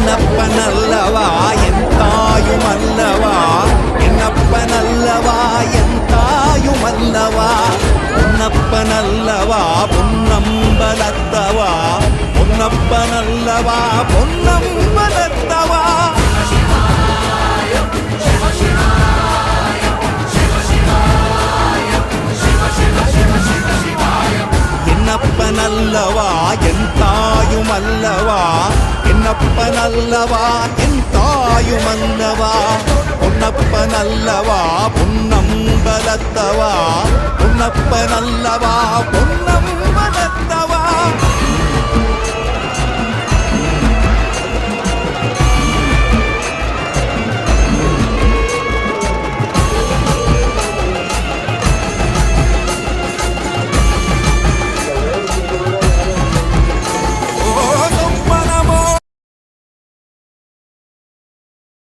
என்னப்பனல்லவா என் தாயுமல்லவா, என்னப்பனல்லவா என் தாயுமல்லவா, பொன்னப்பனல்லவா பொன்னம்பலத்தவா, பொன்னப்பனல்லவா பொன்னம்பலத்தவா. என்னப்பனல்லவா என் தாயுமல்லவா, என்னப்பனல்லவா என் தாயுமல்லவா, பொன்னப்பனல்லவா பொன்னம்பலத்தவா, பொன்னப்பனல்லவா பொன்னம்பலத்தவா.